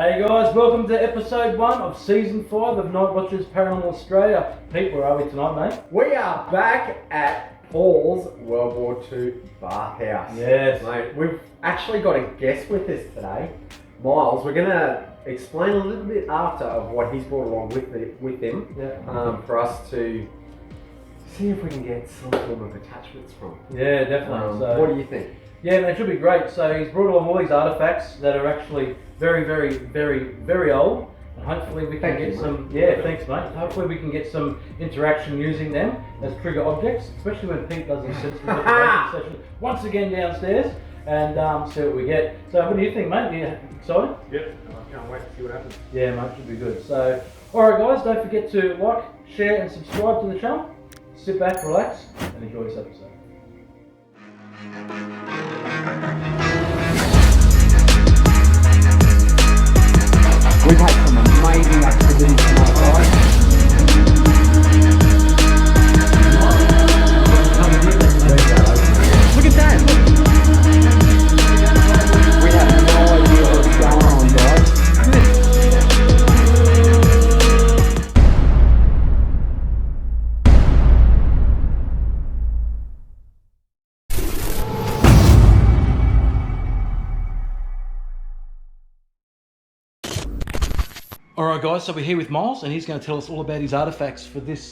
Hey guys, welcome to episode 1 of season 5 of Night Watchers Paranormal Australia. Pete, where are we tonight, mate? We are back at Paul's World War II bathhouse. Yes. Mate, we've actually got a guest with us today, Myles. We're going to explain a little bit after of what he's brought along with him for us to see if we can get some form of attachments from. Yeah, definitely. What do you think? Yeah, man, it should be great. So he's brought along all these artefacts that are actually very old. And hopefully we can get some... Yeah, thanks, mate. Hopefully we can get some interaction using them as trigger objects, especially when Pete does his sensitive deprivation session once again downstairs, and see what we get. So what do you think, mate? Are you excited? Yep, I can't wait to see what happens. Yeah, mate, should be good. So, alright guys, don't forget to like, share and subscribe to the channel. Sit back, relax, and enjoy this episode. We've had some amazing activities tonight, guys. Look at that! We have no idea what's going on, guys. Alright guys, so we're here with Myles and he's going to tell us all about his artefacts for this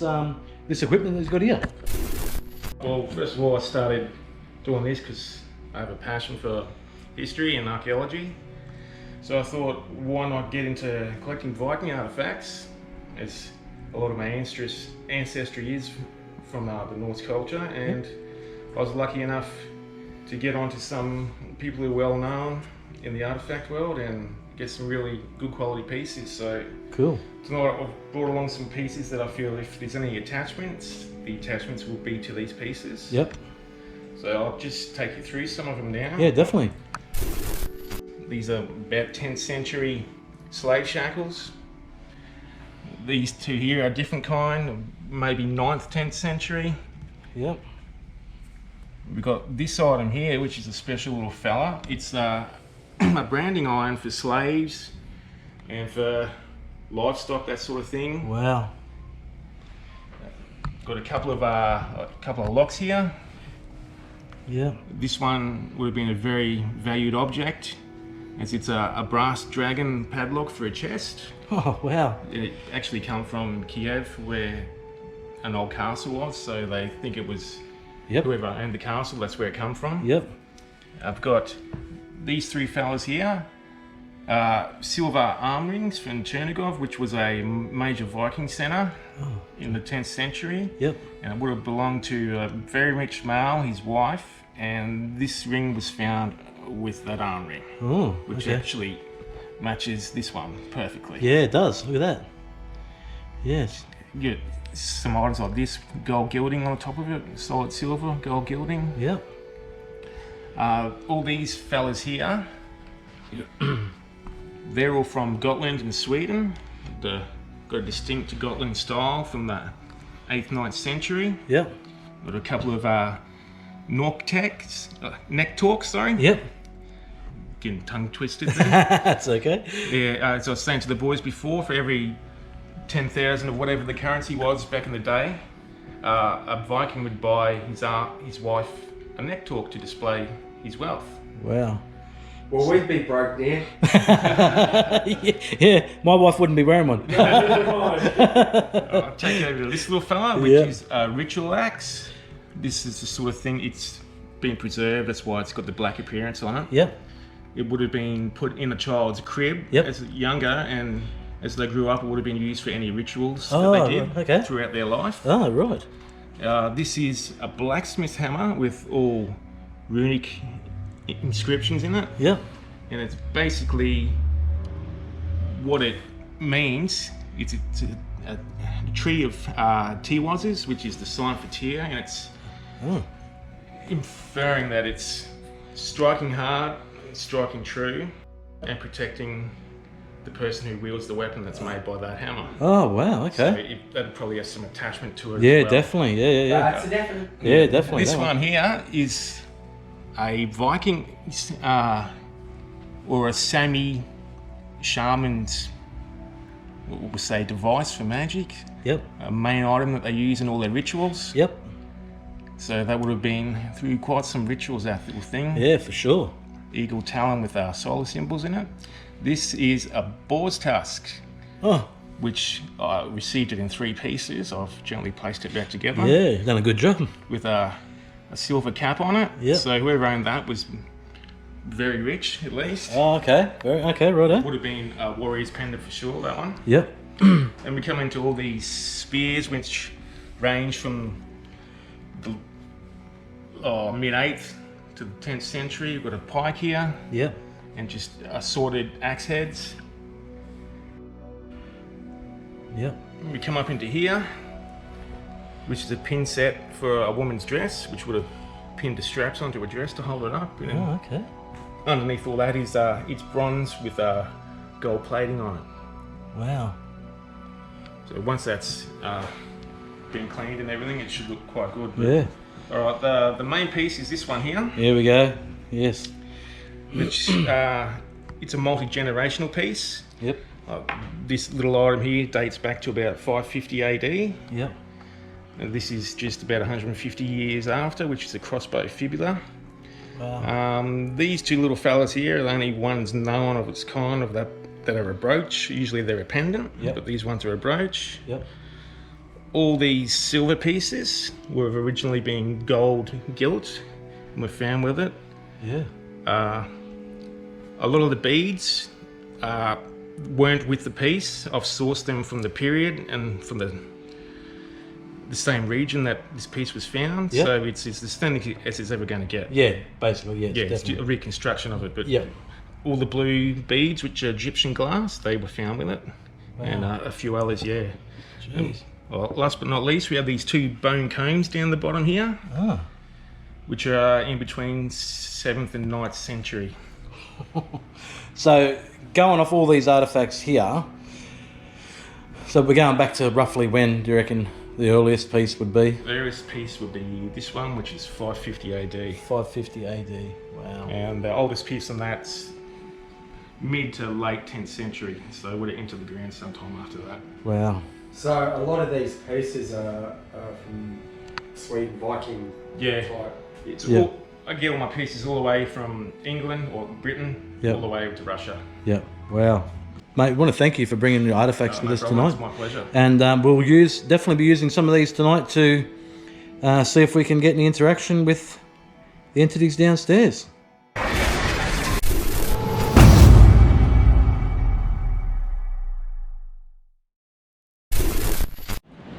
this equipment that he's got here. Well, first of all, I started doing this because I have a passion for history and archaeology. So I thought, why not get into collecting Viking artifacts, as a lot of my ancestry is from the Norse culture, and I was lucky enough to get onto some people who are well known in the artifact world and get some really good quality pieces. So Cool. tonight I've brought along some pieces that I feel if there's any attachments, the attachments will be to these pieces. Yep. So I'll just take you through some of them now. Yeah, definitely. These are about 10th century slave shackles. These two here are a different kind, maybe 9th, 10th century. Yep. We've got this item here, which is a special little fella. It's a branding iron for slaves and for livestock, that sort of thing. Wow. Got a couple of locks here. Yeah. This one would have been a very valued object, as it's a brass dragon padlock for a chest. Oh, wow. It actually come from Kiev, where an old castle was, so they think it was whoever owned the castle, that's where it come from. Yep. I've got these three fellas here. Silver arm rings from Chernigov, which was a major Viking center in the 10th century. Yep. And it would have belonged to a very rich male, his wife, and this ring was found with that arm ring, which actually matches this one perfectly. Yeah, it does. Look at that. Yes. You get some items like this, gold gilding on the top of it, solid silver, gold gilding. Yep. All these fellas here, they're all from Gotland and Sweden. Got a distinct Gotland style from the 8th, 9th century. Yep. Got a couple of neck talks, sorry. Yep. Getting tongue twisted there. That's okay. Yeah, as I was saying to the boys before, for every 10,000 of whatever the currency was back in the day, a Viking would buy his wife a neck talk to display his wealth. Wow. Well, we'd be broke then. Yeah, my wife wouldn't be wearing one. I'll take you over to this little fella, which is a ritual axe. This is the sort of thing, it's been preserved, that's why it's got the black appearance on it. Yep. It would have been put in a child's crib as younger, and as they grew up, it would have been used for any rituals that they did throughout their life. Oh, right. This is a blacksmith hammer with all runic inscriptions in it. Yep. And it's basically what it means. It's a tree of Tiwazes, which is the sign for Tyr, and it's inferring that it's striking hard, striking true, and protecting the person who wields the weapon that's made by that hammer. Oh, wow, okay. So that probably has some attachment to it. Yeah, as well. definitely. Yeah. That's a definite. Yeah, definitely. This one here is a Viking or a Sami shaman's, we'll say, device for magic. Yep. A main item that they use in all their rituals. Yep. So that would have been through quite some rituals, that little thing. Yeah, for sure. Eagle talon with solar symbols in it. This is a boar's tusk. Oh. Which I received it in 3 pieces. I've gently placed it back together. Yeah, you've done a good job. With a silver cap on it. Yep. So whoever owned that was very rich, at least. Oh, okay. Okay, righto. Would have been a warrior's pendant for sure, that one. Yep. And we come into all these spears, which range from the mid-8th to the 10th century. We've got a pike here. Yep. And just assorted axe heads. Yep. We come up into here, which is a pin set for a woman's dress, which would have pinned the straps onto a dress to hold it up. And Oh, okay. underneath all that is it's bronze with gold plating on it. Wow. So once that's been cleaned and everything, it should look quite good. But, Yeah. all right, the main piece is this one here. Here we go. Yes. Which it's a multi-generational piece. Yep. This little item here dates back to about 550 AD. Yep. And this is just about 150 years after, which is a crossbow fibula. Wow. These 2 little fellas here are the only ones known of its kind of that are a brooch. Usually they're a pendant, Yep. but these ones are a brooch. Yep. All these silver pieces were originally being gold gilt and were found with it. Yeah. A lot of the beads weren't with the piece. I've sourced them from the period and from the same region that this piece was found. Yep. So it's as authentic as it's ever going to get. Yeah, basically, yes. Yeah, it's Definitely. a reconstruction of it. But Yep. all the blue beads, which are Egyptian glass, they were found with it. Wow. And a few others, yeah. Jeez. Well, last but not least, we have these 2 bone combs down the bottom here, Ah. which are in between 7th and 9th century. So, going off all these artifacts here, so we're going back to roughly when do you reckon the earliest piece would be? The earliest piece would be this one, which is 550 AD. 550 AD. Wow. And the oldest piece on that's mid to late 10th century, so they would have entered the ground sometime after that. Wow. So a lot of these pieces are from Sweden, Viking Yeah. type. It's Yeah. all, I get all my pieces all the way from England or Britain, Yep. all the way to Russia. Yeah. Wow. Mate, we want to thank you for bringing your artifacts with No us problem, tonight. It's my pleasure. And we'll definitely be using some of these tonight to see if we can get any interaction with the entities downstairs.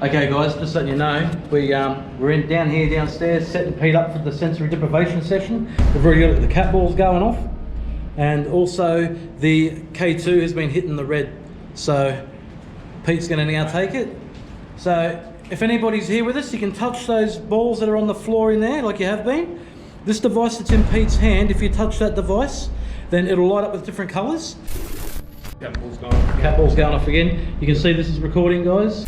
Okay guys, just letting you know, we're down here downstairs setting Pete up for the sensory deprivation session. We've already got the cat balls going off, and also the K2 has been hitting the red, so Pete's going to now take it. So if anybody's here with us, you can touch those balls that are on the floor in there like you have been. This device that's in Pete's hand, if you touch that device, then it'll light up with different colours. Cat ball's gone off. Cat ball's going off again. You can see this is recording, guys.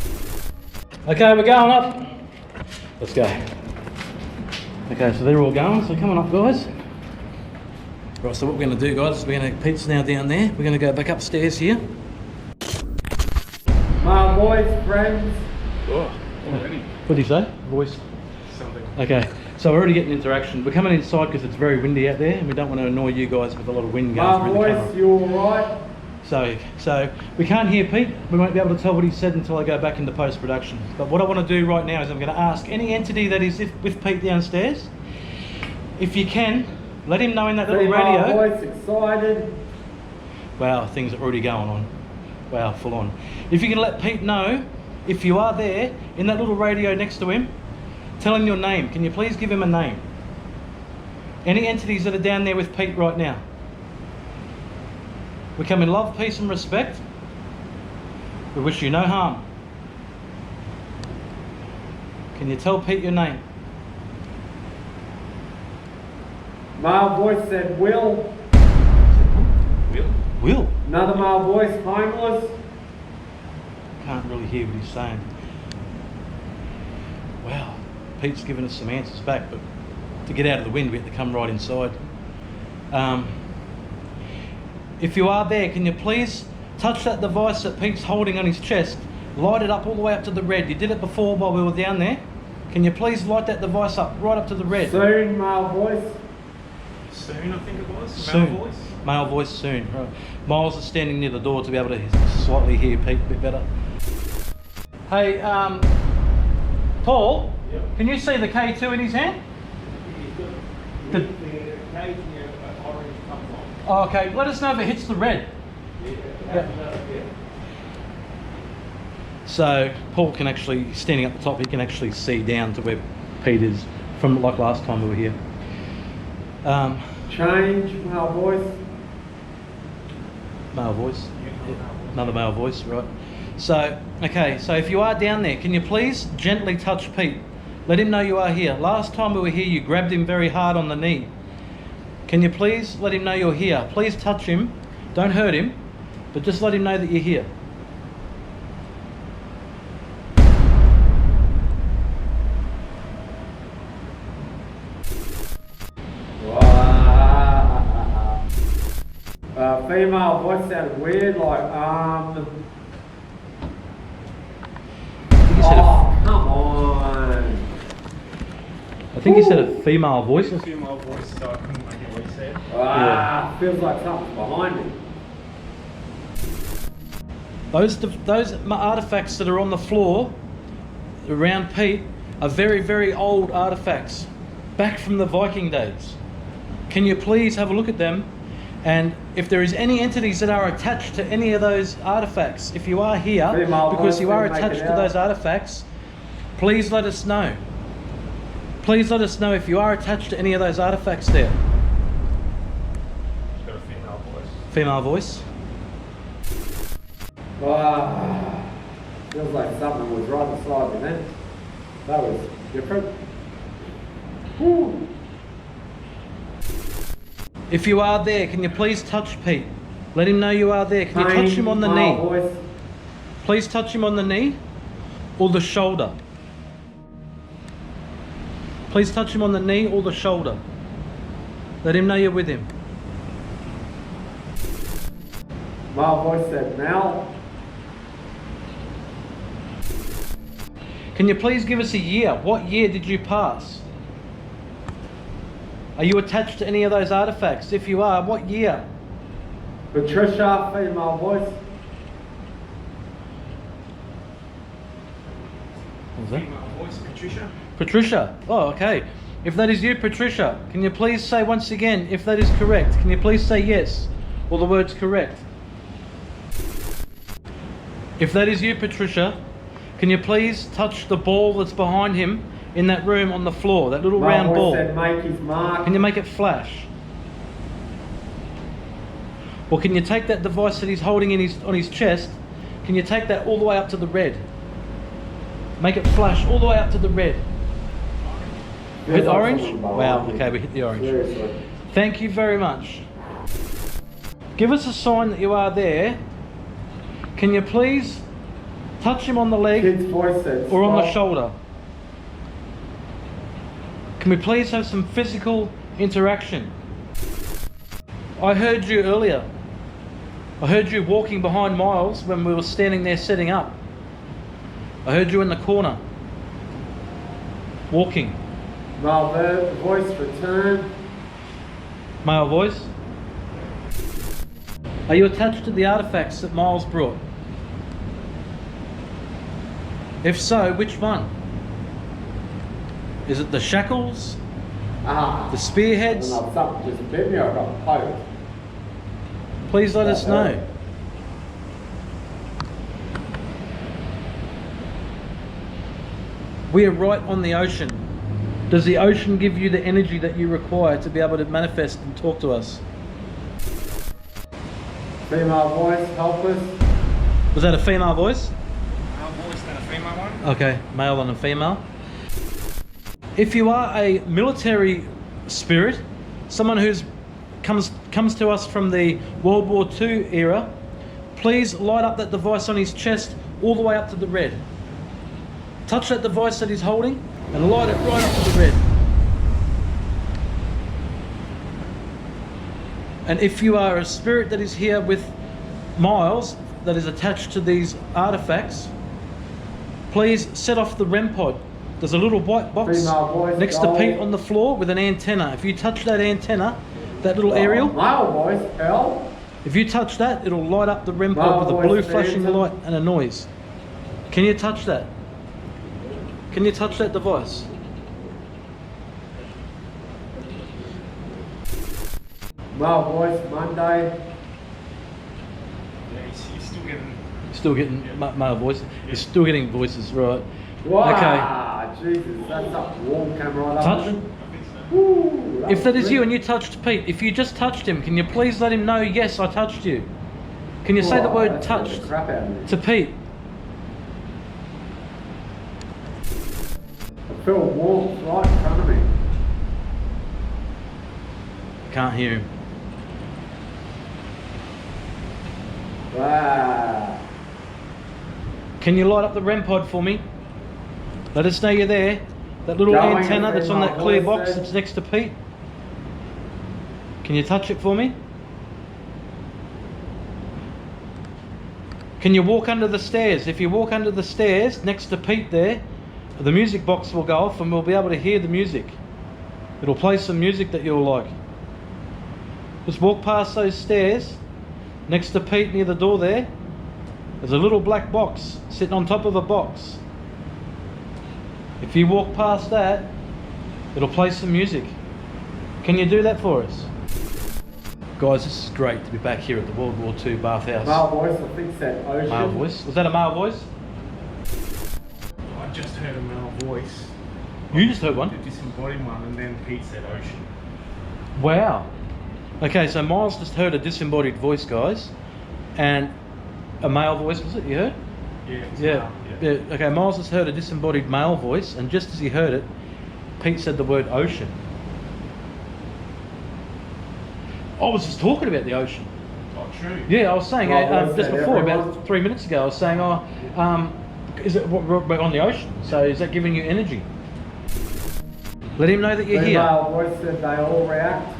Okay, we're going up. Let's go. Okay, so they're all going, so coming up, guys. Right, so what we're going to do, guys, is Pete's now down there. We're going to go back upstairs here. My boys, friends. Oh, already. What did you say? Voice. Something. Okay, so we're already getting interaction. We're coming inside because it's very windy out there, and we don't want to annoy you guys with a lot of wind going My through the boys, camera. you alright? So we can't hear Pete. We won't be able to tell what he said until I go back into post-production. But what I want to do right now is I'm going to ask any entity that is with Pete downstairs, if you can, let him know in that little See radio. my voice excited. Wow, things are already going on. Wow, full on. If you can let Pete know, if you are there, in that little radio next to him, tell him your name. Can you please give him a name? Any entities that are down there with Pete right now? We come in love, peace and respect. We wish you no harm. Can you tell Pete your name? My voice said Will. Will? Will. Another my voice, homeless. Can't really hear what he's saying. Wow. Pete's given us some answers back, but to get out of the wind we have to come right inside. If you are there, can you please touch that device that Pete's holding on his chest? Light it up all the way up to the red. You did it before while we were down there. Can you please light that device up right up to the red? Soon, male voice. Soon, I think it was. Soon. Male voice. Male voice soon. Right. Myles is standing near the door to be able to slightly hear Pete a bit better. Hey, Paul, Yep. can you see the K2 in his hand? The cage near orange comes on. Oh, okay, let us know if it hits the red. Yeah. So Paul can actually, standing up the top, he can actually see down to where Pete is from like last time we were here. Change, male voice. Male voice. Another male voice, right. So, okay, so if you are down there, can you please gently touch Pete? Let him know you are here. Last time we were here, you grabbed him very hard on the knee. Can you please let him know you're here? Please touch him. Don't hurt him, but just let him know that you're here. Female voice sounded weird, like I think you said come on. I think you said a female voice. A female voice, so I couldn't make it what he said. Feels like something's behind me. Those artifacts that are on the floor around Pete are very, very old artifacts, back from the Viking days. Can you please have a look at them? And if there is any entities that are attached to any of those artifacts, if you are here, because you are attached to those artifacts, please let us know. Please let us know if you are attached to any of those artifacts there. She's got a female voice. Female voice. Feels like something was right beside me then. That was different. Whew. If you are there, can you please touch Pete? Let him know you are there. Can you touch him on the knee? Voice. Please touch him on the knee or the shoulder. Please touch him on the knee or the shoulder. Let him know you're with him. My voice said now. Can you please give us a year? What year did you pass? Are you attached to any of those artifacts? If you are, what year? Patricia, female voice. What was that? Female voice, Patricia. Patricia. Oh, okay. If that is you, Patricia, can you please say once again if that is correct? Can you please say yes or the word's correct? If that is you, Patricia, can you please touch the ball that's behind him in that room on the floor, that little round ball? Said make his mark. Can you make it flash? Or can you take that device that he's holding on his chest, can you take that all the way up to the red? Make it flash all the way up to the red. We hit the orange? Wow, okay, we hit the orange. Seriously. Thank you very much. Give us a sign that you are there. Can you please touch him on the leg Kid's voice said or on the stop. shoulder? Can we please have some physical interaction? I heard you earlier. I heard you walking behind Myles when we were standing there setting up. I heard you in the corner, walking. Male voice return. Male voice. Are you attached to the artifacts that Myles brought? If so, which one? Is it the shackles? The spearheads? I don't know, something just bit me, I got poked. Please let us know. We are right on the ocean. Does the ocean give you the energy that you require to be able to manifest and talk to us? Female voice, help us. Was that a female voice? Male voice and a female one. Okay, male and a female. If you are a military spirit, someone who's comes to us from the World War II era, please light up that device on his chest all the way up to the red. Touch that device that he's holding and light it right up to the red. And if you are a spirit that is here with Myles, that is attached to these artifacts, please set off the REM pod. There's a little white box next to Pete on the floor with an antenna. If you touch that antenna, that little aerial, if you touch that, it'll light up the REM pod with a blue flashing light and a noise. Can you touch that? Can you touch that device? Well, boys, Monday. Yeah, he's Still getting male voices. You're still getting voices, right? Wow, Jesus, that's a warm camera right Touch. up. Woo, If that is you and you touched Pete, if you just touched him, can you please let him know, yes, I touched you? Can you say the word touched to Pete? I feel warmth right in front of me. Can't hear him. Wow. Can you light up the REM pod for me? Let us know you're there. That little Going antenna that's on that clear box voices. that's next to Pete. Can you touch it for me? Can you walk under the stairs? If you walk under the stairs next to Pete there, the music box will go off and we'll be able to hear the music. It'll play some music that you'll like. Just walk past those stairs next to Pete near the door there. There's a little black box sitting on top of a box. If you walk past that, it'll play some music. Can you do that for us? Guys, this is great to be back here at the World War II bathhouse. Male voice, I think that ocean. Male voice? Was that a male voice? I just heard a male voice. You just heard one? The disembodied one, and then Pete said ocean. Wow. Okay, so Myles just heard a disembodied voice, guys. And a male voice, was it? You heard? Yeah. It's Yeah. male, Yeah. Okay, Myles just heard a disembodied male voice, and just as he heard it, Pete said the word ocean. I was just talking about the ocean. Oh, true. Yeah, I was saying Well, just that before, everyone? about 3 minutes ago, I was saying, is it on the ocean? So is that giving you energy? Let him know that you're here. Male voice said they all react.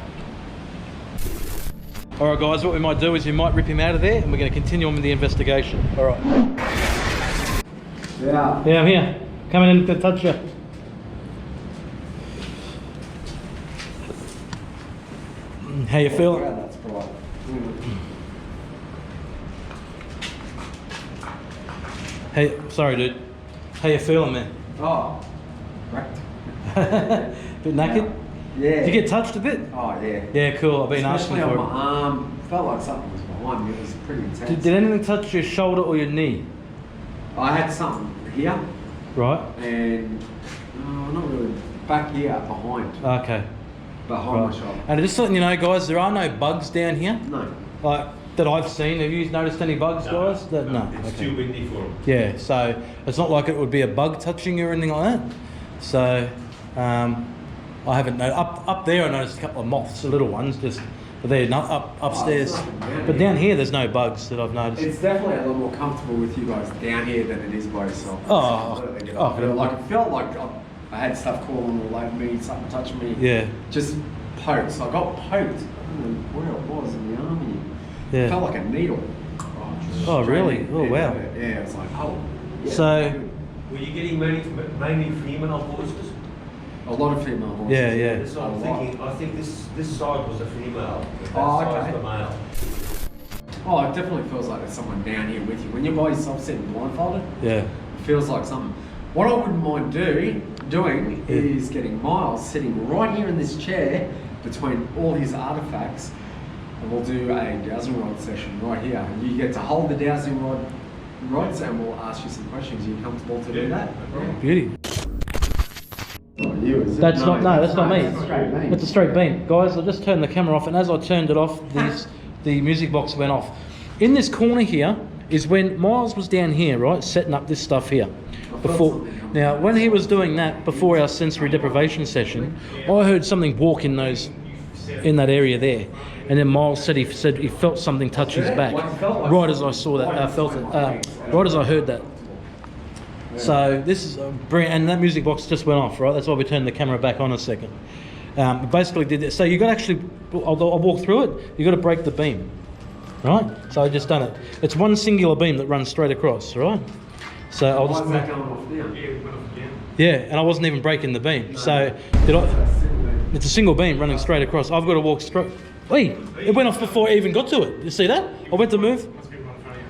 All right, guys, what we might do is we might rip him out of there, and we're going to continue on with the investigation. All right. Yeah. Yeah, I'm here. Coming in to touch you. How you feel? Yeah, that's right. Hey, sorry, dude. How you feeling, man? Oh, wrecked. Bit naked? Yeah. Did you get touched a bit? Oh, yeah. Yeah, cool. I've been Especially asking for on it. my arm. Felt like something was behind me. It was pretty intense. Did anything touch your shoulder or your knee? I had something here Right. and not really back here behind Okay. my Right. shoulder. And just letting you know, guys, there are no bugs down here. No. Like that I've seen. Have you noticed any bugs, guys? No. It's Okay. too windy for them. Yeah, so it's not like it would be a bug touching you or anything like that. So I haven't noticed. Up there I noticed a couple of moths, the little ones, just but they're not upstairs. Oh, nothing down But here. down here there's no bugs that I've noticed. It's definitely a little more comfortable with you guys down here than it is by yourself. Like it felt like I had stuff crawling all over me, something touching me. Yeah. Just pokes. I got poked. I don't know where it was in the arm here. Yeah. It felt like a needle. Oh, really? Oh, wow. Yeah, it's like, oh. Yeah, So- Were you getting mainly female voices? a lot of female voices. Yeah, yeah. That's what I'm thinking. I think this side was a female. That Oh, side's okay. the male. Oh, it definitely feels like there's someone down here with you. When you're by yourself sitting blindfolded, Yeah. it feels like something. What I wouldn't mind doing Yeah. is getting Myles sitting right here in this chair between all his artifacts, and we'll do a dowsing rod session right here. And you get to hold the dowsing rods, and we'll ask you some questions. Are you comfortable to do that? Beauty. Not you, is it? That's not that's not me. It's a straight beam. It's a straight beam. Guys, I just turned the camera off, and as I turned it off, the music box went off. In this corner here is when Myles was down here, right, setting up this stuff here. Before, now, when he was doing that before our sensory deprivation session, I heard something walk in that area there, and then Myles said he felt something touch his back. Right as I saw that, I felt it. Right as I heard that. So this is brilliant, and that music box just went off, right? That's why we turned the camera back on a second. Basically did this. So you got actually I'll walk through it. You've got to break the beam, right? So I just done it. It's one singular beam that runs straight across, right? So I'll just. Why is that going off now? Yeah, it went off again. Yeah, and I wasn't even breaking the beam. So did I? It's a single beam running straight across. I've got to walk straight. Wait, it went off before I even got to it. You see that? I went to move. Must be one in front of you.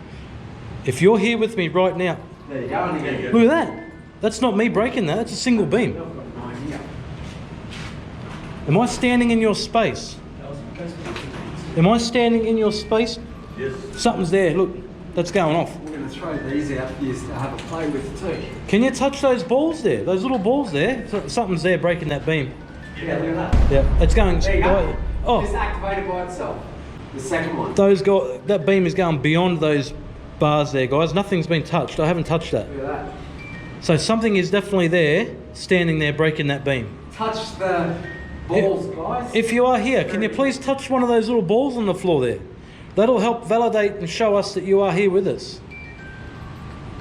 If you're here with me right now, There you go. And again. look at that. That's not me breaking that. That's a single beam. I've got an idea. Am I standing in your space? Am I standing in your space? Yes. Something's there. Look, that's going off. We're going to throw these out for you to have a play with too. Can you touch those balls there? Those little balls there? Something's there breaking that beam. Yeah, look at that. Yeah, it's going. There you go. Oh, It's activated by itself. The second one. that beam is going beyond those bars there, guys. Nothing's been touched. I haven't touched that. Look at that. So something is definitely there, standing there, breaking that beam. Touch the balls, guys. If you are here, can you please touch one of those little balls on the floor there? That'll help validate and show us that you are here with us.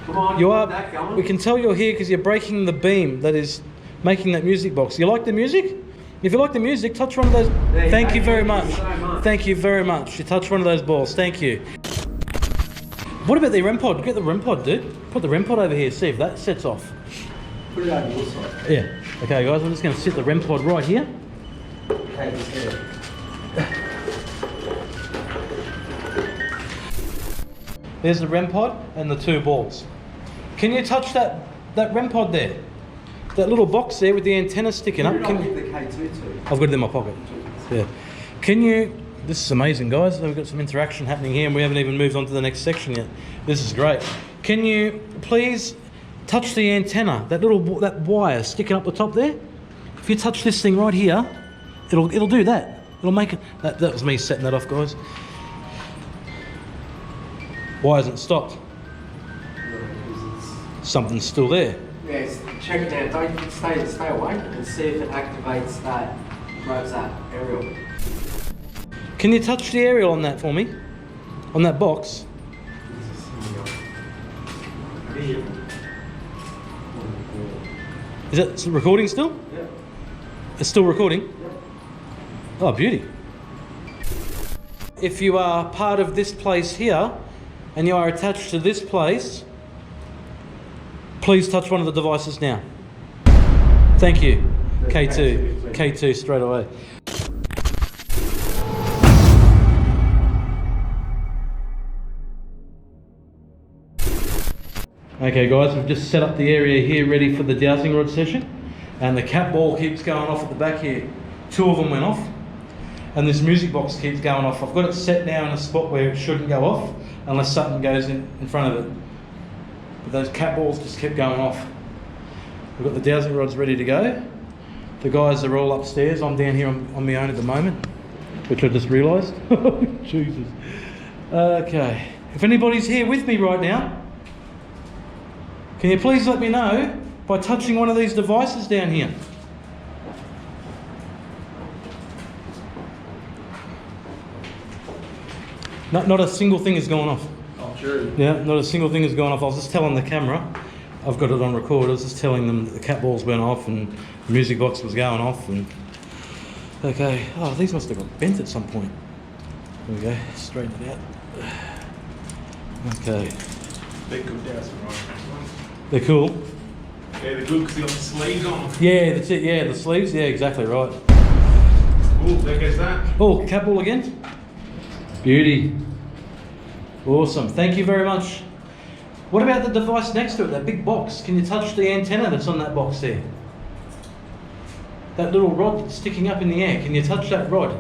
Come on, You get are. that going. We can tell you're here because you're breaking the beam that is making that music box. You like the music? If you like the music, touch one of those. There you Thank go. you very Thank much. you so much. Thank you very much. You touched one of those balls. Thank you. What about the REM pod? Get the REM pod, dude. Put the REM pod over here. See if that sets off. Put it over your side. Yeah. Okay, guys. I'm just going to sit the REM pod right here. Okay, just there. There's the REM pod and the two balls. Can you touch that REM pod there? That little box there with the antenna sticking up. Put it Can on you, with the K2 too. I've got it in my pocket. Yeah. Can you? This is amazing, guys. We've got some interaction happening here, and we haven't even moved on to the next section yet. This is great. Can you please touch the antenna? That wire sticking up the top there. If you touch this thing right here, it'll do that. It'll make it. That was me setting that off, guys. Why hasn't it stopped? Something's still there. Yes, check it out. Don't stay awake and see if it activates that, grabs that aerial. Can you touch the aerial on that for me? On that box? Is it recording still? Yeah. It's still recording? Oh, beauty. If you are part of this place here and you are attached to this place, please touch one of the devices now. Thank you. K2. K2 straight away. Okay guys, we've just set up the area here ready for the dowsing rod session, and the cat ball keeps going off at the back here. 2 of them went off, and this music box keeps going off. I've got it set now in a spot where it shouldn't go off unless something goes in front of it. But those cat balls just kept going off. We've got the dowsing rods ready to go. The guys are all upstairs. I'm down here on my own at the moment, which I just realised. Jesus. Okay. If anybody's here with me right now, can you please let me know by touching one of these devices down here? Not a single thing has gone off. Oh, true. Yeah, not a single thing has gone off. I was just telling the camera, I've got it on record, I was just telling them that the cat balls went off and the music box was going off. And okay, oh, these must have got bent at some point. There we go, straighten it out. Okay. They're good dowsing rods. They're cool. Yeah, they're good because they got the sleeves on. Yeah, that's it, yeah, the sleeves, yeah, exactly right. Oh, there goes that. Oh, cat ball again? Beauty. Awesome, thank you very much. What about the device next to it, that big box? Can you touch the antenna that's on that box there? That little rod that's sticking up in the air, can you touch that rod?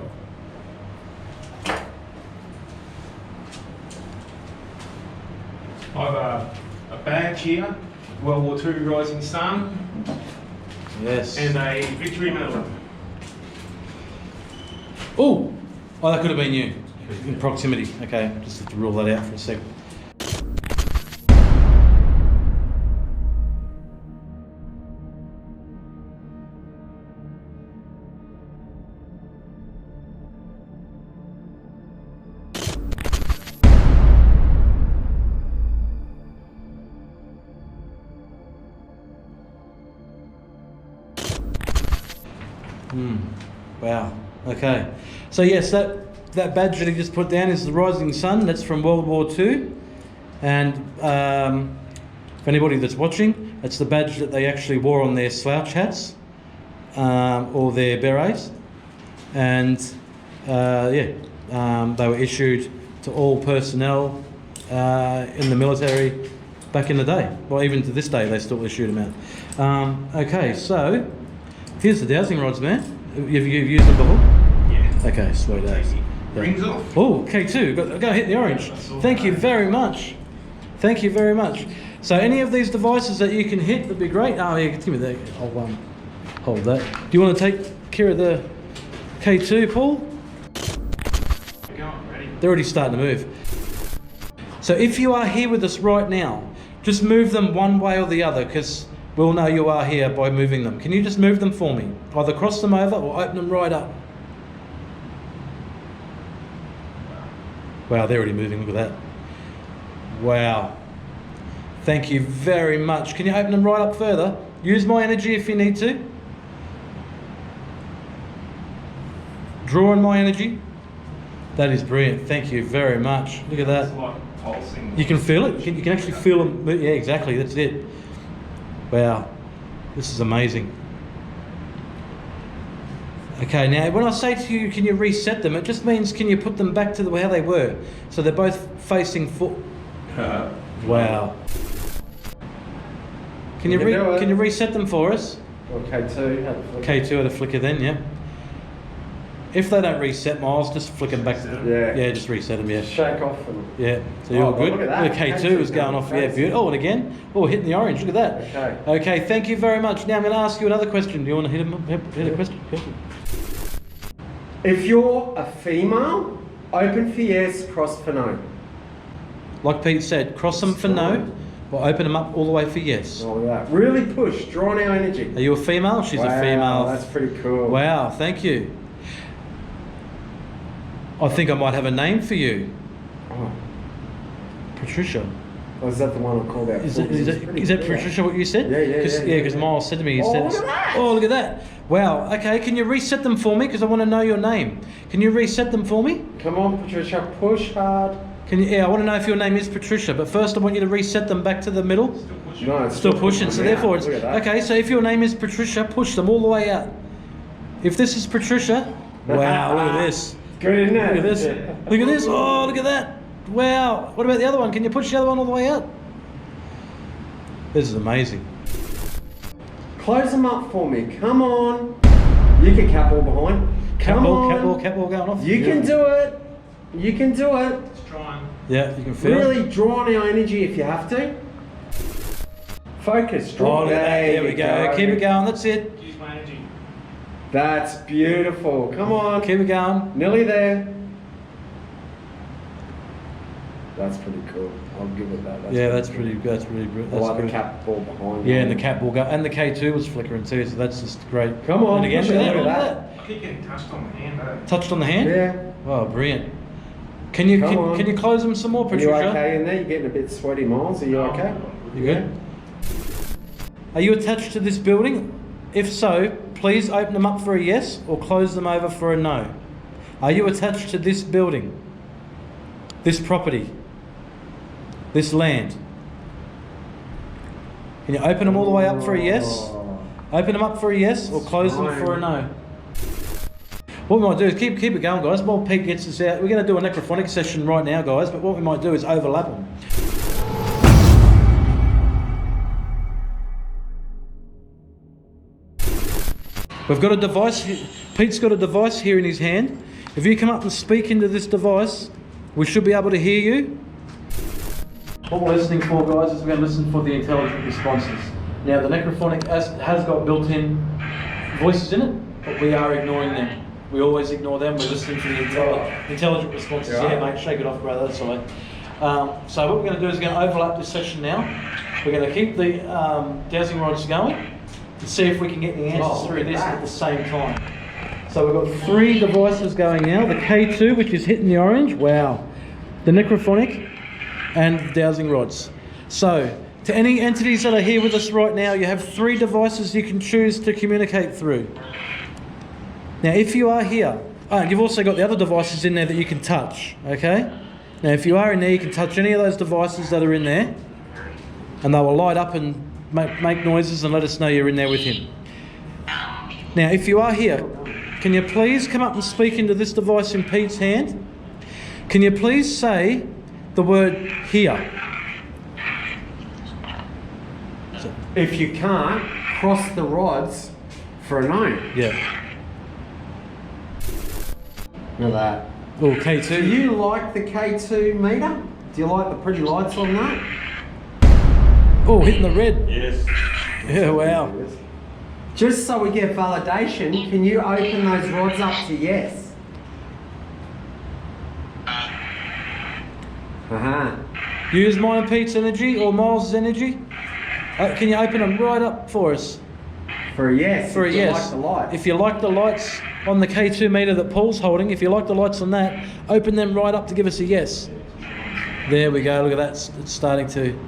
I've a badge here, World War II Rising Sun, Yes. and a victory medal. Oh, that could have been you. In proximity. Okay, just have to rule that out for a second. Wow. Okay. So yes, that badge that he just put down is the Rising Sun. That's from World War II. And for anybody that's watching, it's the badge that they actually wore on their slouch hats or their berets. And they were issued to all personnel in the military back in the day. Well, even to this day, they still issue them out. Okay, so here's the dowsing rods, man. You've used them before? Yeah. Okay, sweet as. Rings off. Oh, K2, go hit the orange. Thank you very much. Thank you very much. So any of these devices that you can hit would be great. Oh yeah, give me that. I'll hold that. Do you want to take care of the K2, Paul? Ready. They're already starting to move. So if you are here with us right now, just move them one way or the other, because we'll know you are here by moving them. Can you just move them for me? Either cross them over or open them right up. Wow, they're already moving, look at that. Wow. Thank you very much. Can you open them right up further? Use my energy if you need to. Draw on my energy. That is brilliant. Thank you very much. Look at that. It's like pulsing. You can feel it. You can actually feel them. Yeah, exactly. That's it. Wow. This is amazing. Okay, now when I say to you, can you reset them? It just means can you put them back to how they were? So they're both facing Wow. Can you reset them for us? Or K2 had a flicker. K2 had a flicker then, yeah. If they don't reset, Myles, just flick them back. Yeah, just reset them, yeah. Shake off and... Yeah, so you're all good. Look at that. The K2 is going off, yeah, beautiful. Oh, and again, hitting the orange, look at that. Okay. Okay, thank you very much. Now I'm going to ask you another question. Do you want to hit a question? Yeah. If you're a female, open for yes, cross for no. Like Pete said, cross them for no, or open them up all the way for yes. Oh, look at that. Really push, draw on our energy. Are you a female? She's a female. That's pretty cool. Wow, thank you. I think I might have a name for you. Oh. Patricia. Oh, is that the one I called out? Is that Patricia what you said? Yeah. Because Myles said to me, he said, look at that. oh, look at that. Wow, okay, can you reset them for me? Because I want to know your name. Can you reset them for me? Come on, Patricia, push hard. Can you? Yeah, I want to know if your name is Patricia, but first I want you to reset them back to the middle. Still pushing. No, it's Still pushing, so therefore it's... Look at that. Okay, so if your name is Patricia, push them all the way out. If this is Patricia, wow, look at this. Good, isn't it? Look at this. Look at this. Oh, look at that. Wow. What about the other one? Can you push the other one all the way out? This is amazing. Close them up for me. Come on. You can cat ball behind. Come on. Cat ball going off. You can do it. You can do it. Just trying. Yeah, you can feel it. Really draw on our energy if you have to. Focus. Draw. Oh, look at that. There we go. Keep it going. That's it. Use my energy. That's beautiful. Come on. Keep it going. Nearly there. That's pretty cool. I'll give it that. That's pretty good. That's really good. I like the good. cat ball behind. Yeah, and the cat ball go, and the K2 was flickering too, so that's just great. Come on, And again, push look it, at look that. at I keep getting touched on the hand, eh? Touched on the hand? Yeah. Oh, brilliant. Can you can you close them some more, Are Patricia? you okay in there? You're getting a bit sweaty, Myles. Are you okay? You good? Are you attached to this building? If so, please open them up for a yes or close them over for a no. Are you attached to this building? This property? This land? Can you open them all the way up for a yes? Open them up for a yes or close them for a no? What we might do is keep it going, guys. While Pete gets us out, we're going to do a necrophonic session right now, guys, but what we might do is overlap them. We've got a device, Pete's got a device here in his hand. If you come up and speak into this device, we should be able to hear you. What we're listening for, guys, is we're going to listen for the intelligent responses. Now, the necrophonic has got built-in voices in it, but we are ignoring them. We always ignore them. We're listening to the intelligent responses. Yeah, mate, shake it off, brother. That's all right. So what we're going to do is we're going to overlap this session now. We're going to keep the dowsing rods going and see if we can get the answers through this at the same time. So we've got 3 devices going now. The K2, which is hitting the orange. Wow. The necrophonic and the dowsing rods. So to any entities that are here with us right now, you have 3 devices you can choose to communicate through. Now, if you are here You've also got the other devices in there that you can touch, okay? Now if you are in there, you can touch any of those devices that are in there and they will light up and make noises and let us know you're in there with him. Now if you are here, can you please come up and speak into this device in Pete's hand? Can you please say the word here? If you can't, cross the rods for a no. Yeah. Look at that. Oh, K2. Do you like the K2 meter? Do you like the pretty lights on that? Oh, hitting the red. Yes. Yeah, wow. Just so we get validation, can you open those rods up to yes? Use mine and Pete's energy or Myles' energy. Can you open them right up for us? For a yes. For a yes. Like the lights. If you like the lights on the K2 meter that Paul's holding, if you like the lights on that, open them right up to give us a yes. There we go. Look at that. It's starting to.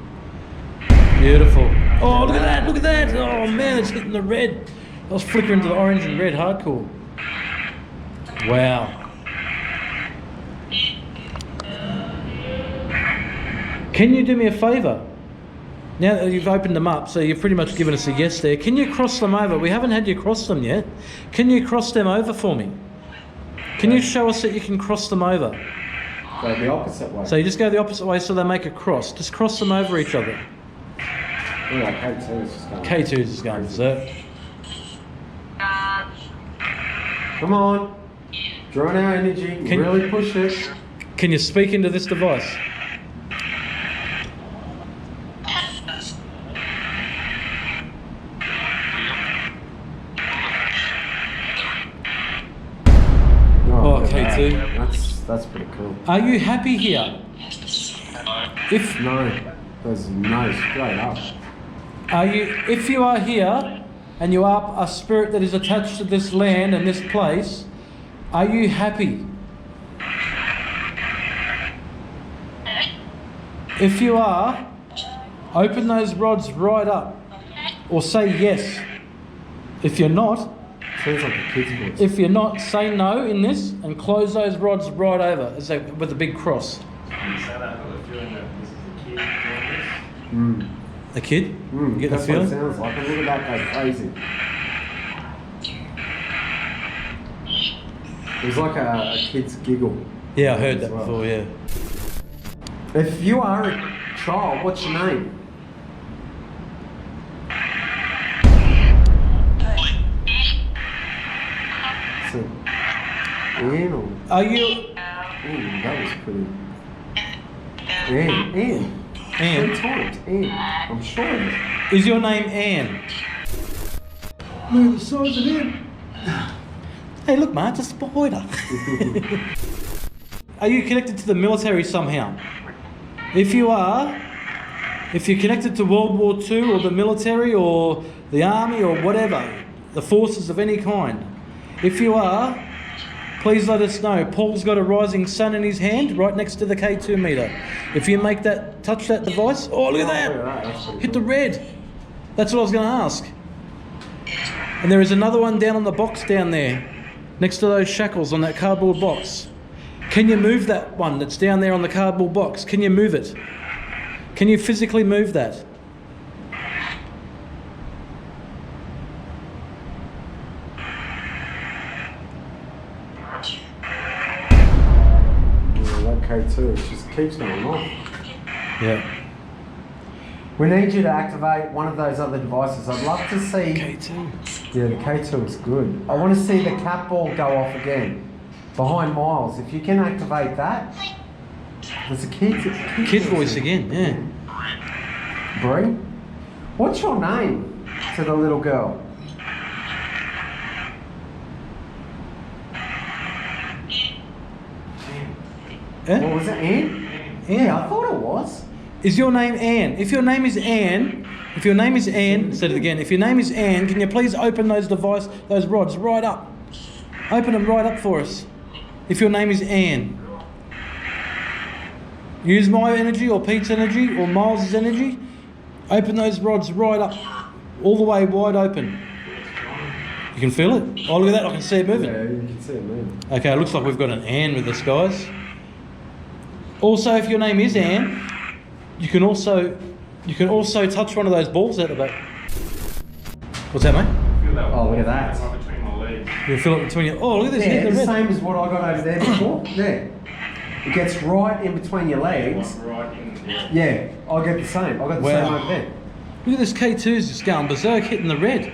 Beautiful. Oh, look at that. Look at that. Oh, man, it's hitting the red. I was flickering to the orange and red hardcore. Wow. Can you do me a favour? Now that you've opened them up, so you've pretty much given us a yes there, can you cross them over? We haven't had you cross them yet. Can you cross them over for me? Can you show us that you can cross them over? Go the opposite way. So you just go the opposite way so they make a cross. Just cross them over each other. Yeah, K2 is just going. K2 is just going berserk. Come on. Draw on our energy. Really push it. Can you speak into this device? Oh, K2. That's pretty cool. Are you happy here? If No. There's no straight up. if you are here and you are a spirit that is attached to this land and this place, are you happy? If you are, open those rods right up or say yes. If you're not, Sounds like a kid's voice. if you're not, say no in this and close those rods right over as they, with a big cross. A kid? You get the That's what it feeling? sounds like. And look at that go crazy. It was like a kid's giggle. Yeah, I heard as that well. before, yeah. If you are a child, what's your name? So, Ian or... Are you... Ian, that was pretty... Ian. Anne? 3 times, Ian. I'm sure of it. Is your name Anne? Look at the size of him. Hey, look, man, it's a spider. Are you connected to the military somehow? If you are, if you're connected to World War II or the military or the army or whatever, the forces of any kind, if you are, please let us know. Paul's got a rising sun in his hand right next to the K2 meter. If you make that, touch that device, oh, look at that. Hit the red. That's what I was going to ask. And there is another one down on the box down there, next to those shackles on that cardboard box. Can you move that one that's down there on the cardboard box? Can you move it? Can you physically move that? Yeah, that K2, it just keeps going on. Yeah. We need you to activate one of those other devices. I'd love to see... K2. Yeah, the K2 is good. I want to see the cat ball go off again. Behind Myles. If you can activate that... There's a kid Voice again, yeah. Bree? What's your name? To the little girl. Eh? What was it, Anne? Yeah, I thought it was. Is your name Anne? If your name is Anne, said it again, if your name is Anne, can you please open those rods right up? Open them right up for us. If your name is Anne. Use my energy or Pete's energy or Myles' energy. Open those rods right up, all the way wide open. You can feel it? Oh, look at that, I can see it moving. Yeah, you can see it moving. Okay, it looks like we've got an Anne with us, guys. Also, if your name is Anne, you can also touch one of those balls out the back. What's that, mate? Feel that Oh, look one at that. right between my legs. You can feel it between your... Oh, look at this. Yeah, Hit the the red. same as what I got over there before. There. It gets right in between your legs. Right in there. Yeah, I get the same. I got the Wow. same over there. Look at this K2's just going berserk, hitting the red.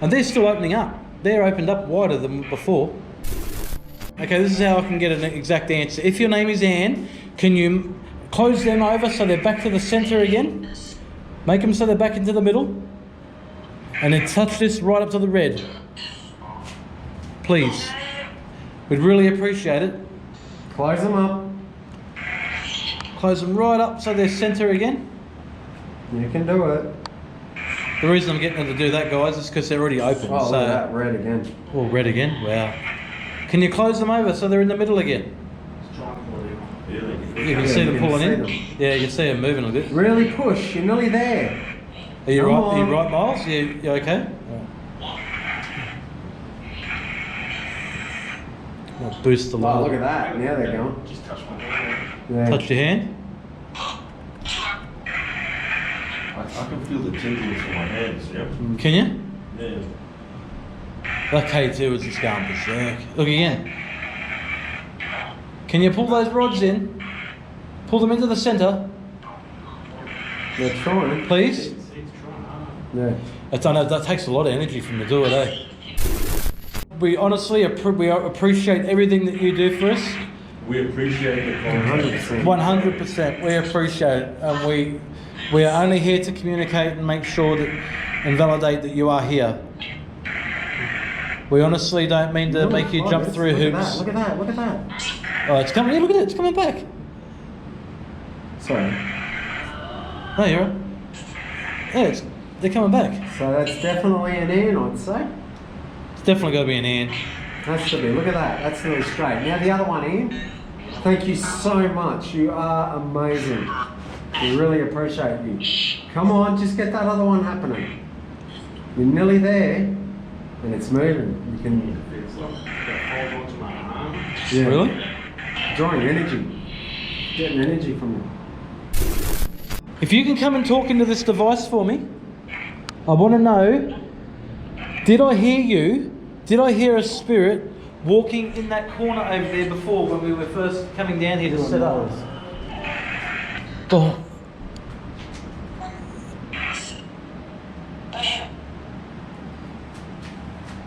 And they're still opening up. They're opened up wider than before. Okay, this is how I can get an exact answer. If your name is Anne, can you close them over so they're back to the centre again? Make them so they're back into the middle. And then touch this right up to the red. Please. We'd really appreciate it. Close them up. Close them right up so they're centre again. You can do it. The reason I'm getting them to do that, guys, is because they're already open. Oh, so, look at that, red again. oh, red again. Wow. Can you close them over so they're in the middle again? You can see them pulling in. Yeah, you can see them moving a bit. Really push. You're nearly there. Are you Come right? Are you on. right, Myles? You okay? I'll boost the Oh, light. look at that. Now they're going. Just touch my hand. Yeah. Touch your hand. I can feel the tingling from my hands, yeah? Can you? Yeah. That K2 is just going berserk. Look again. Can you pull those rods in? Pull them into the centre, They're trying. please. Yeah. I know that takes a lot of energy from the do it, eh? We honestly appreciate everything that you do for us. We appreciate the content. 100%. 100%. We appreciate it, and we are only here to communicate and make sure that and validate that you are here. We honestly don't mean to make you jump through hoops. Look at that. Look at that. Oh, it's coming. Yeah, look at it. It's coming back. Sorry. No, you're right. Yeah, they're coming back. So that's definitely an N, I'd say. It's definitely got to be an Anne. That should be. Look at that. That's really straight. Now the other one, Ian. Thank you so much. You are amazing. We really appreciate you. Come on, just get that other one happening. You're nearly there, and it's moving. You can. It's like hold onto my arm. Yeah. Really? Drawing energy. Getting energy from you. If you can come and talk into this device for me, I want to know, did I hear you? Did I hear a spirit walking in that corner over there before when we were first coming down here to set up? Oh.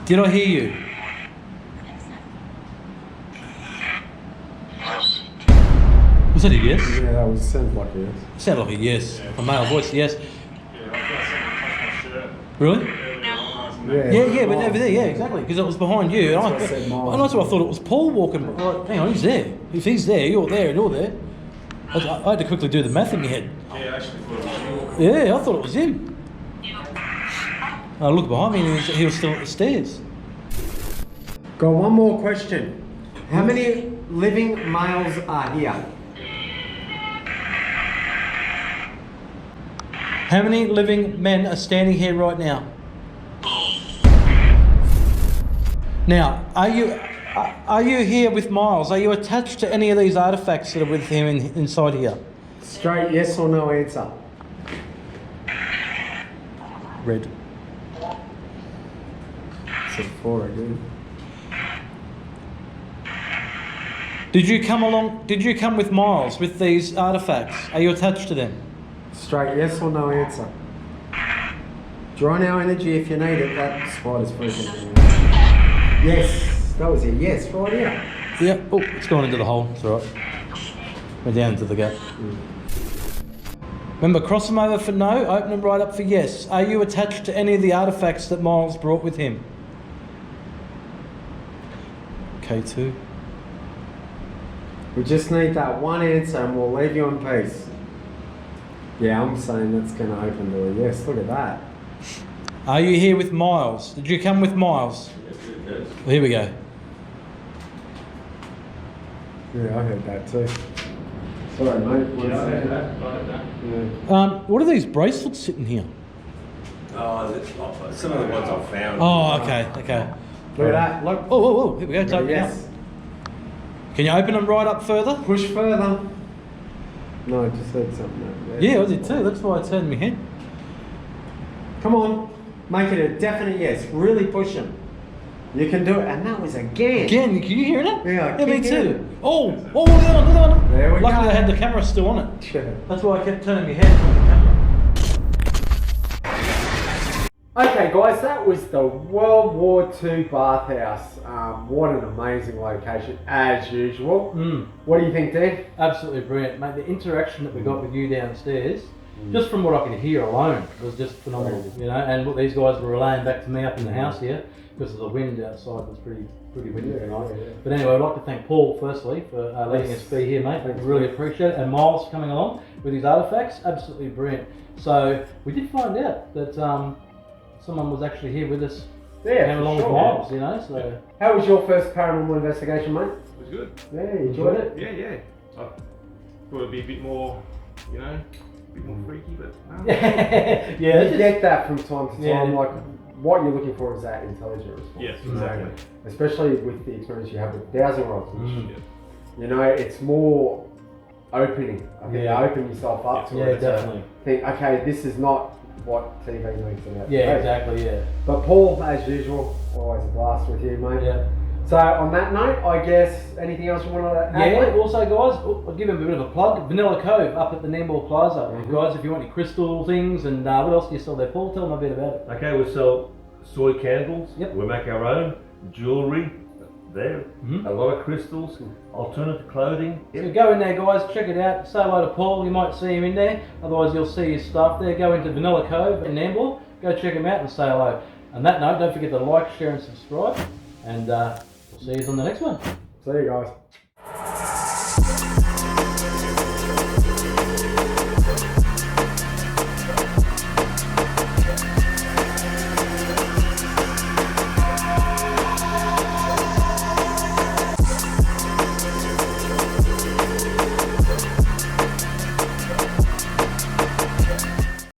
Did I hear you? Was that a yes? Yeah, that was sounds like a yes. Sounded like a yes. A male voice, yes. Yeah, I felt someone touch my shirt Really? earlier on. Yeah, but over there, yeah, exactly, because it was behind you. And That's what I said, Myles. that's what I thought it was Paul walking. Like, hang on, he's there. If he's there, you're there, and you're there. I had to quickly do the math in my head. Yeah, I actually thought it was you. Yeah, I thought it was him. I looked behind me and he was still at the stairs. Got one more question. How many living males are here? How many living men are standing here right now? Now, are you here with Myles? Are you attached to any of these artefacts that are with him inside here? Straight yes or no answer. Red. Said 4 again. Did you come with Myles with these artefacts? Are you attached to them? Straight yes or no answer. Draw now energy if you need it. That spider's freaking. Yes, that was a yes right here. Yeah. Oh, it's gone into the hole. It's all right. We're down into the gap. Remember, cross them over for no, open them right up for yes. Are you attached to any of the artefacts that Myles brought with him? K2. We just need that one answer and we'll leave you in peace. Yeah, I'm saying that's going to open to a yes. Look at that. Are you here with Myles? Did you come with Myles? Yes. Well, here we go. Yeah, I heard that too. Sorry, mate. One Yeah, I heard second. that. I heard that. Yeah. What are these bracelets sitting here? Oh, some of the ones I've found. Oh, okay, okay. Look at that. Look. Oh, whoa, whoa, here we go. Take it Yes. out. Can you open them right up further? Push further. No, I just heard something over there. Yeah, I did too. That's why I turned my head. Come on. Make it a definite yes. Really push him. You can do it. And that was again. Again, can you hear that? Yeah, I me keep hearing too. it. Oh, look at that one, look at that one. There we Luckily go. I had the camera still on it. Sure. That's why I kept turning my head from the camera. Okay, guys, that was the World War II bathhouse. What an amazing location, as usual. What do you think, Dave? Absolutely brilliant, mate. The interaction that we got with you downstairs, just from what I could hear alone, was just phenomenal. You know, and what these guys were relaying back to me up in the house here, because of the wind outside was pretty windy tonight. Yeah. But anyway, I'd like to thank Paul firstly for letting us be here, mate. Thanks, We really appreciate it. And Myles coming along with his artefacts, absolutely brilliant. So we did find out that someone was actually here with us. Yeah, came along for with sure. Myles, you know. So How was your first paranormal investigation, mate? It was good. Yeah, you enjoyed it? Yeah. I thought it'd be a bit more, you know, a bit more freaky, but no. yeah, You get that from time to time. Yeah. Like, what you're looking for is that intelligent response. Yes, you know? exactly. Especially with the experience you have with dowsing rods, which, Yeah. you know, it's more opening. I think Yeah. you open yourself up to Yeah, it. definitely. Think, okay, this is not what TV makes it out. Yeah, exactly. Yeah. But Paul, as usual, always a blast with you, mate. Yeah. So on that note, I guess anything else you want to add? Yeah, mate? also guys, I'll give him a bit of a plug. Vanilla Cove up at the Nambour Plaza. Guys, if you want your crystal things and what else do you sell there, Paul? Tell them a bit about it. Okay, we sell soy candles. Yep. We make our own jewellery there. A lot of crystals, alternative clothing. So go in there, guys, check it out. Say hello to Paul, you might see him in there. Otherwise, you'll see his stuff there. Go into Vanilla Cove in Nambour, go check him out and say hello. On that note, don't forget to like, share, and subscribe. And we'll see you on the next one. See you guys.